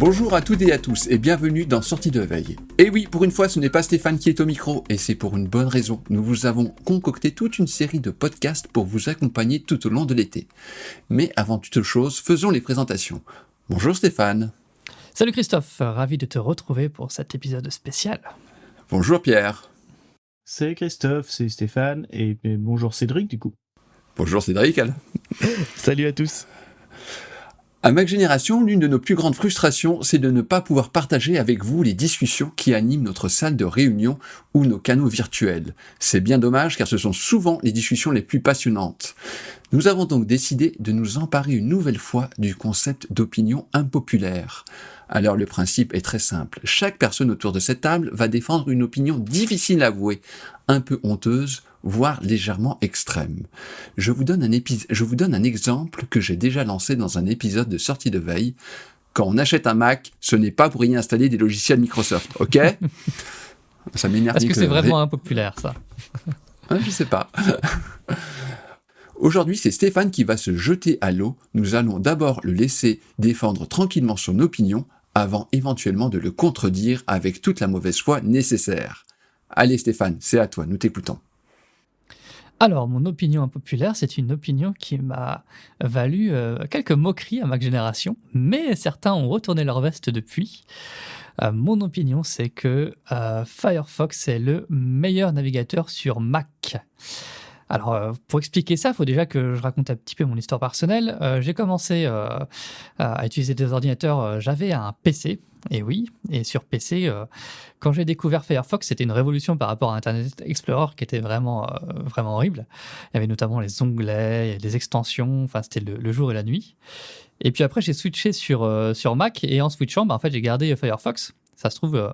Bonjour à toutes et à tous et bienvenue dans Sortie de Veille. Et oui, pour une fois ce n'est pas Stéphane qui est au micro et c'est pour une bonne raison. Nous vous avons concocté toute une série de podcasts pour vous accompagner tout au long de l'été. Mais avant toute chose, faisons les présentations. Bonjour Stéphane. Salut Christophe, ravi de te retrouver pour cet épisode spécial. Bonjour Pierre. Salut Christophe, c'est Stéphane et bonjour Cédric du coup. Bonjour Cédric. Salut à tous. À Mac Génération, l'une de nos plus grandes frustrations, c'est de ne pas pouvoir partager avec vous les discussions qui animent notre salle de réunion ou nos canaux virtuels. C'est bien dommage car ce sont souvent les discussions les plus passionnantes. Nous avons donc décidé de nous emparer une nouvelle fois du concept d'opinion impopulaire. Alors le principe est très simple. Chaque personne autour de cette table va défendre une opinion difficile à avouer, un peu honteuse, voire légèrement extrême. Je vous donne un exemple que j'ai déjà lancé dans un épisode de Sortie de Veille. Quand on achète un Mac, ce n'est pas pour y installer des logiciels Microsoft, ok ? Ça m'énerve. Est-ce que c'est vraiment impopulaire, ça ? Je sais pas. Aujourd'hui, c'est Stéphane qui va se jeter à l'eau. Nous allons d'abord le laisser défendre tranquillement son opinion, avant éventuellement de le contredire avec toute la mauvaise foi nécessaire. Allez Stéphane, c'est à toi, nous t'écoutons. Alors, mon opinion impopulaire, c'est une opinion qui m'a valu quelques moqueries à Mac Génération, mais certains ont retourné leur veste depuis. Mon opinion, c'est que Firefox est le meilleur navigateur sur Mac. Alors, pour expliquer ça, il faut déjà que je raconte un petit peu mon histoire personnelle. J'ai commencé à utiliser des ordinateurs, j'avais un PC, et oui, et sur PC, quand j'ai découvert Firefox, c'était une révolution par rapport à Internet Explorer qui était vraiment horrible. Il y avait notamment les onglets, les extensions, enfin c'était le jour et la nuit. Et puis après, j'ai switché sur Mac, et en switchant, en fait, j'ai gardé Firefox. Ça se trouve,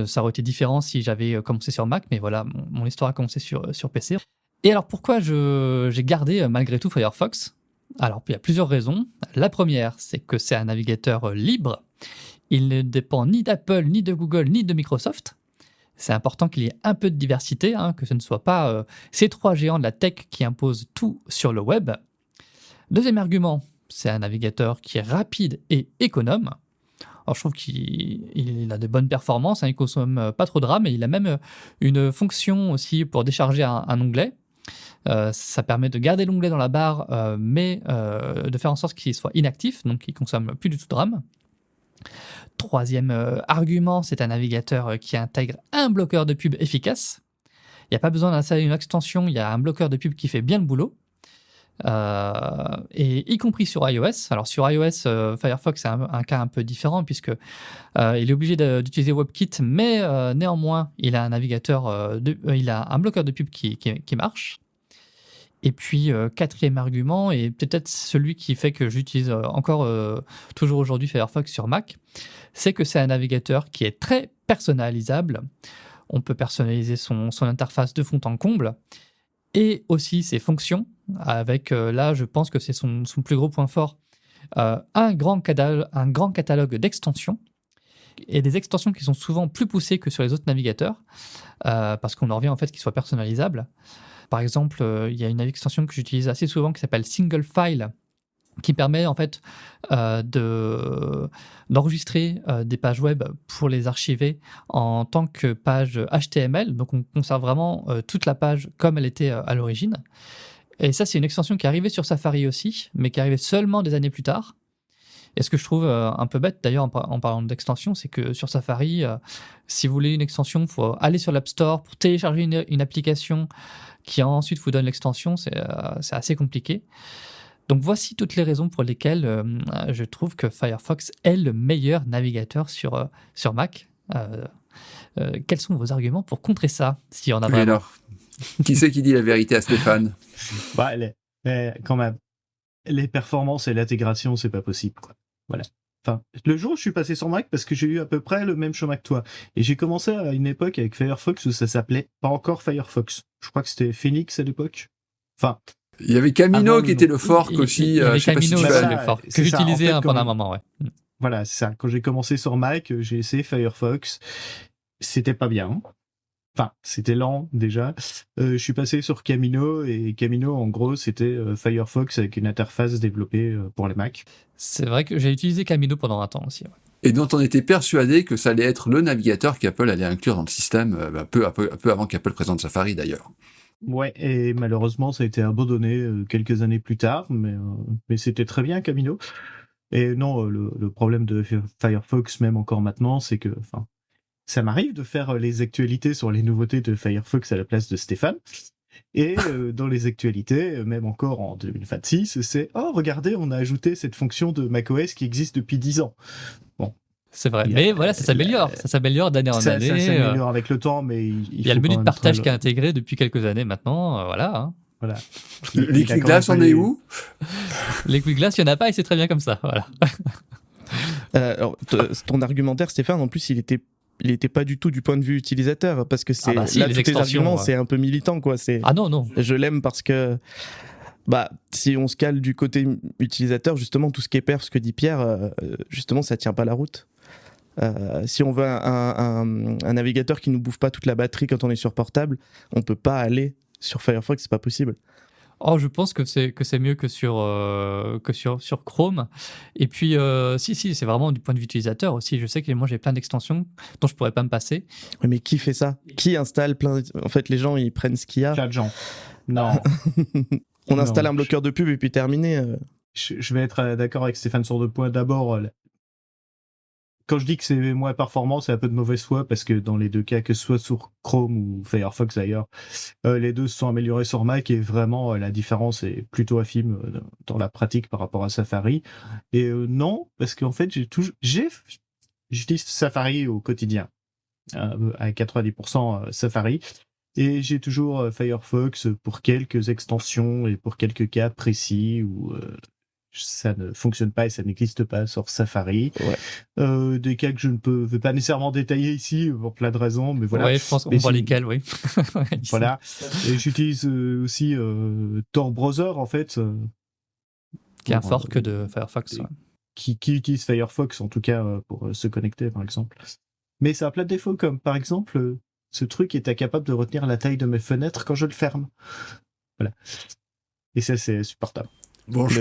ça aurait été différent si j'avais commencé sur Mac, mais voilà, mon histoire a commencé sur PC. Et alors, pourquoi j'ai gardé malgré tout Firefox ? Alors, il y a plusieurs raisons. La première, c'est que c'est un navigateur libre. Il ne dépend ni d'Apple, ni de Google, ni de Microsoft. C'est important qu'il y ait un peu de diversité, que ce ne soit pas ces trois géants de la tech qui imposent tout sur le web. Deuxième argument, c'est un navigateur qui est rapide et économe. Alors, je trouve qu'il a de bonnes performances, il ne consomme pas trop de RAM, et il a même une fonction aussi pour décharger un onglet. Ça permet de garder l'onglet dans la barre, mais de faire en sorte qu'il soit inactif, donc il ne consomme plus du tout de RAM. Troisième argument, c'est un navigateur qui intègre un bloqueur de pub efficace. Il n'y a pas besoin d'installer une extension, il y a un bloqueur de pub qui fait bien le boulot. Et y compris sur iOS. Alors sur iOS, Firefox c'est un cas un peu différent puisque il est obligé d'utiliser WebKit, mais néanmoins il a un navigateur, il a un bloqueur de pub qui marche. Et puis quatrième argument, et peut-être celui qui fait que j'utilise encore toujours aujourd'hui Firefox sur Mac, c'est que c'est un navigateur qui est très personnalisable. On peut personnaliser son interface de fond en comble. Et aussi ses fonctions, avec là je pense que c'est son plus gros point fort, un grand catalogue d'extensions, et des extensions qui sont souvent plus poussées que sur les autres navigateurs, parce qu'on en revient en fait qu'ils soient personnalisables. Par exemple, il y a une extension que j'utilise assez souvent qui s'appelle Single File, qui permet en fait d'enregistrer des pages web pour les archiver en tant que page HTML. Donc on conserve vraiment toute la page comme elle était à l'origine. Et ça, c'est une extension qui est arrivée sur Safari aussi, mais qui est arrivée seulement des années plus tard. Et ce que je trouve un peu bête d'ailleurs en parlant d'extension, c'est que sur Safari, si vous voulez une extension, il faut aller sur l'App Store pour télécharger une application qui ensuite vous donne l'extension. C'est assez compliqué. Donc voici toutes les raisons pour lesquelles je trouve que Firefox est le meilleur navigateur sur Mac. Quels sont vos arguments pour contrer ça, s'il y en a vraiment ? Alors, qui c'est qui dit la vérité à Stéphane ? Quand même, les performances et l'intégration, c'est pas possible, quoi. Voilà. Enfin, le jour où je suis passé sur Mac, parce que j'ai eu à peu près le même chemin que toi, et j'ai commencé à une époque avec Firefox où ça s'appelait pas encore Firefox. Je crois que c'était Phoenix à l'époque. Enfin... Il y avait Camino qui était le fork aussi. Il y avait je sais pas Camino si tu aussi, vas... le fork, que j'utilisais en fait, pendant un moment, ouais. Voilà, c'est ça. Quand j'ai commencé sur Mac, j'ai essayé Firefox. C'était pas bien. Enfin, c'était lent déjà. Je suis passé sur Camino, et Camino, en gros, c'était Firefox avec une interface développée pour les Mac. C'est vrai que j'ai utilisé Camino pendant un temps aussi. Ouais. et dont on était persuadé que ça allait être le navigateur qu'Apple allait inclure dans le système, peu avant qu'Apple présente Safari d'ailleurs. Ouais, et malheureusement, ça a été abandonné quelques années plus tard, mais c'était très bien, Camino. Et non, le problème de Firefox, même encore maintenant, c'est que, enfin, ça m'arrive de faire les actualités sur les nouveautés de Firefox à la place de Stéphane. Et dans les actualités, même encore en 2026, c'est « Oh, regardez, on a ajouté cette fonction de macOS qui existe depuis 10 ans. » Bon. C'est vrai, mais voilà, ça s'améliore d'année en année. Ça s'améliore avec le temps, mais il y a le menu de partage qui est intégré depuis quelques années maintenant, voilà. Hein. Voilà. Les Quick Glass, on est où? Les Quick Glass, il n'y en a pas et c'est très bien comme ça, voilà. Alors, ton argumentaire, Stéphane, en plus, il était pas du tout du point de vue utilisateur, parce que c'est si, là, les tous tes arguments, ouais. c'est un peu militant, quoi. Ah non. Je l'aime parce que, si on se cale du côté utilisateur, justement, tout ce qui est perf, ce que dit Pierre, justement, ça tient pas la route. Si on veut un navigateur qui nous bouffe pas toute la batterie quand on est sur portable, on peut pas aller sur Firefox, c'est pas possible. Oh, je pense que c'est mieux que sur Chrome. Et puis, si, c'est vraiment du point de vue utilisateur aussi. Je sais que moi, j'ai plein d'extensions dont je pourrais pas me passer. Mais qui fait ça? Qui installe plein... En fait, les gens, ils prennent ce qu'il y a. Plein de gens. Non. On installe un bloqueur de pub et puis terminé. Je vais être d'accord avec Stéphane sur deux points. D'abord, quand je dis que c'est moins performant, c'est un peu de mauvaise foi, parce que dans les deux cas, que ce soit sur Chrome ou Firefox d'ailleurs, les deux se sont améliorés sur Mac, et vraiment la différence est plutôt infime dans la pratique par rapport à Safari. Et non, parce qu'en fait, j'utilise Safari au quotidien, à 90% Safari, et j'ai toujours Firefox pour quelques extensions et pour quelques cas précis où ça ne fonctionne pas et ça n'existe pas sur Safari. Ouais. Des cas que je ne veux pas nécessairement détailler ici pour plein de raisons, mais voilà. Ouais, je pense qu'on voit lesquels, oui. Voilà. Et j'utilise aussi Tor Browser, en fait. Qui est un fork de Firefox. Ouais. Qui utilise Firefox, en tout cas, pour se connecter, par exemple. Mais ça a plein de défauts, comme par exemple, ce truc est incapable de retenir la taille de mes fenêtres quand je le ferme. Voilà. Et ça, c'est insupportable. Bon, je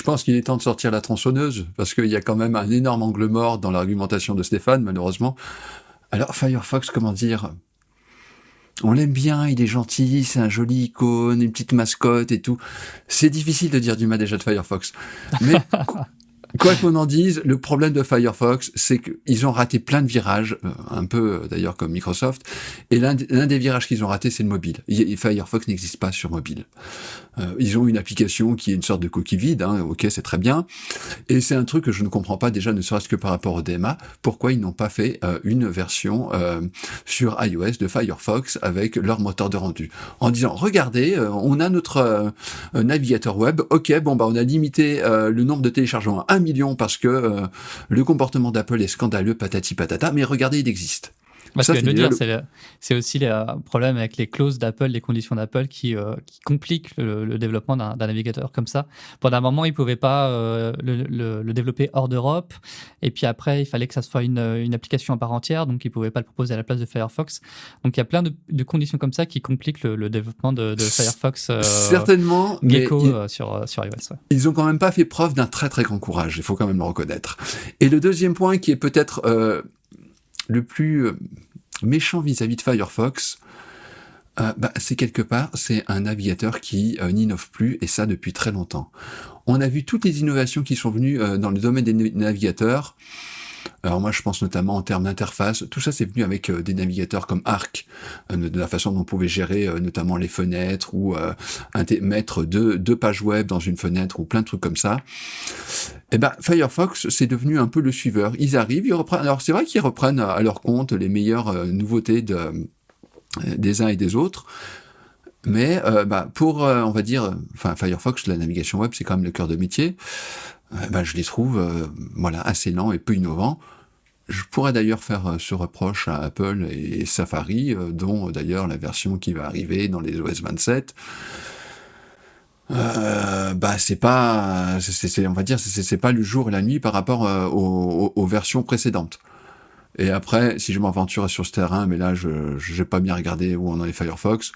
pense qu'il est temps de sortir la tronçonneuse, parce qu'il y a quand même un énorme angle mort dans l'argumentation de Stéphane, malheureusement. Alors, Firefox, comment dire? On l'aime bien, il est gentil, c'est un joli icône, une petite mascotte et tout. C'est difficile de dire du mal déjà de Firefox. Mais... Quoi qu'on en dise, le problème de Firefox, c'est qu'ils ont raté plein de virages, un peu d'ailleurs comme Microsoft, et l'un des virages qu'ils ont raté, c'est le mobile. Firefox n'existe pas sur mobile. Ils ont une application qui est une sorte de coquille vide, hein, ok, c'est très bien, et c'est un truc que je ne comprends pas déjà, ne serait-ce que par rapport au DMA, pourquoi ils n'ont pas fait une version sur iOS de Firefox avec leur moteur de rendu, en disant, regardez, on a notre navigateur web, ok, bon bah on a limité le nombre de téléchargements à 1 million parce que le comportement d'Apple est scandaleux, patati patata, mais regardez, il existe. Parce que le dire, c'est aussi le problème avec les clauses d'Apple, les conditions d'Apple qui compliquent le développement d'un navigateur comme ça. Pendant un moment, ils ne pouvaient pas le développer hors d'Europe. Et puis après, il fallait que ça soit une application à part entière. Donc, ils ne pouvaient pas le proposer à la place de Firefox. Donc, il y a plein de conditions comme ça qui compliquent le développement de Firefox. Certainement. Gecko sur iOS. Ouais. Ils n'ont quand même pas fait preuve d'un très très grand courage. Il faut quand même le reconnaître. Et le deuxième point qui est peut-être... le plus méchant vis-à-vis de Firefox, c'est quelque part, c'est un navigateur qui n'innove plus, et ça depuis très longtemps. On a vu toutes les innovations qui sont venues dans le domaine des navigateurs. Alors moi, je pense notamment en termes d'interface. Tout ça, c'est venu avec des navigateurs comme Arc, de la façon dont on pouvait gérer notamment les fenêtres ou mettre deux pages web dans une fenêtre ou plein de trucs comme ça. Et Firefox, c'est devenu un peu le suiveur. Ils arrivent, ils reprennent. Alors c'est vrai qu'ils reprennent à leur compte les meilleures nouveautés des uns et des autres. Mais pour, on va dire, Firefox, la navigation web, c'est quand même le cœur de métier. Je les trouve assez lents et peu innovants. Je pourrais d'ailleurs faire ce reproche à Apple et Safari, dont d'ailleurs la version qui va arriver dans les OS 27. C'est pas, on va dire, c'est pas le jour et la nuit par rapport aux versions précédentes. Et après, si je m'aventure sur ce terrain, mais là, j'ai pas bien regardé où on en est Firefox.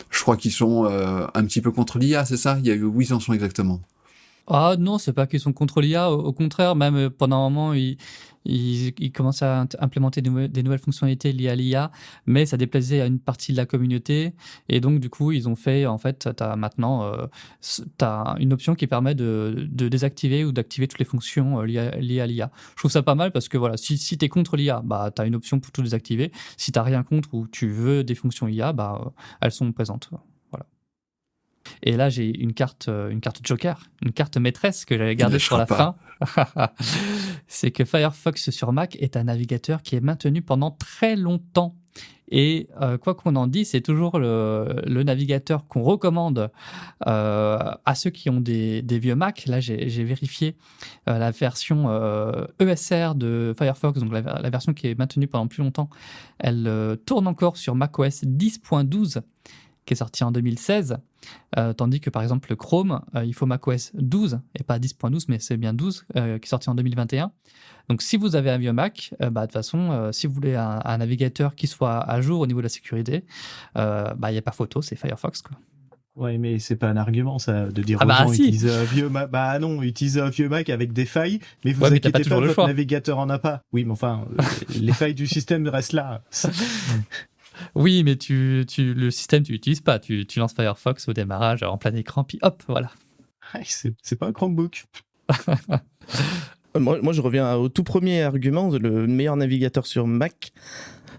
Je crois qu'ils sont un petit peu contre l'IA, c'est ça? Où ils en sont exactement? Ah non, c'est pas qu'ils sont contre l'IA, au contraire, même pendant un moment, ils commencent à implémenter des nouvelles fonctionnalités liées à l'IA, mais ça déplaisait à une partie de la communauté, et donc du coup, ils ont fait, en fait, t'as une option qui permet de désactiver ou d'activer toutes les fonctions liées à l'IA. Je trouve ça pas mal parce que voilà, si t'es contre l'IA, bah t'as une option pour tout désactiver. Si t'as rien contre ou tu veux des fonctions IA, bah elles sont présentes. Voilà. Et là, j'ai une carte Joker, une carte maîtresse que j'avais gardée pour la fin. C'est que Firefox sur Mac est un navigateur qui est maintenu pendant très longtemps. Et quoi qu'on en dise, c'est toujours le navigateur qu'on recommande à ceux qui ont des vieux Mac. Là, j'ai vérifié la version ESR de Firefox, donc la version qui est maintenue pendant plus longtemps. Elle tourne encore sur macOS 10.12, qui est sorti en 2016, tandis que par exemple le Chrome, il faut macOS 12 et pas 10.12, mais c'est bien 12 qui est sorti en 2021. Donc si vous avez un vieux Mac, de toute façon, si vous voulez un navigateur qui soit à jour au niveau de la sécurité, il n'y a pas photo, c'est Firefox, quoi. Ouais, mais c'est pas un argument, ça, de dire Ah aux bah gens, si. utilisez un vieux Mac. Bah non, utilisez un vieux Mac avec des failles, mais vous Ouais, mais t'as pas inquiétez toujours pas, le votre choix. navigateur en a pas. Oui, mais enfin, les failles du système restent là. Oui, mais le système, tu l'utilises pas. Tu lances Firefox au démarrage en plein écran, puis hop, voilà. Ouais, c'est pas un Chromebook. Moi, je reviens au tout premier argument, le meilleur navigateur sur Mac,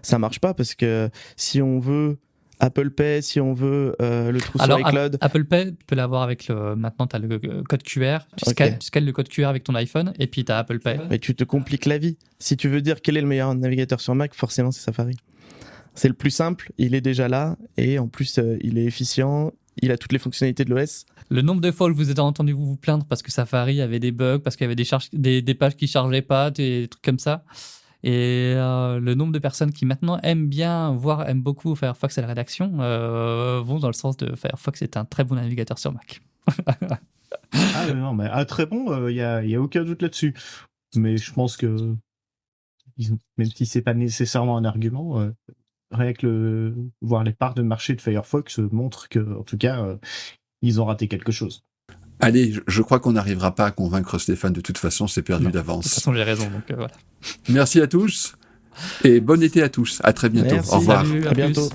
ça marche pas parce que si on veut Apple Pay, si on veut le trou sur iCloud... Apple Pay, tu peux l'avoir avec maintenant, tu as le code QR, tu scannes le code QR avec ton iPhone, et puis tu as Apple Pay. Mais tu te compliques la vie. Si tu veux dire quel est le meilleur navigateur sur Mac, forcément c'est Safari. C'est le plus simple, il est déjà là, et en plus il est efficient, il a toutes les fonctionnalités de l'OS. Le nombre de fois où vous avez entendu vous plaindre parce que Safari avait des bugs, parce qu'il y avait des pages qui ne chargeaient pas, des trucs comme ça. Et le nombre de personnes qui maintenant aiment beaucoup Firefox à la rédaction vont dans le sens de Firefox est un très bon navigateur sur Mac. Ah non, mais très bon, y a aucun doute là-dessus. Mais je pense que même si c'est pas nécessairement un argument, rien que voir les parts de marché de Firefox montre que, en tout cas, ils ont raté quelque chose. Allez, je crois qu'on n'arrivera pas à convaincre Stéphane, de toute façon, c'est perdu Non, d'avance. De toute façon, j'ai raison, donc voilà. Merci à tous, et bon été à tous. À très bientôt. Merci, Au revoir. Salut, à plus. bientôt.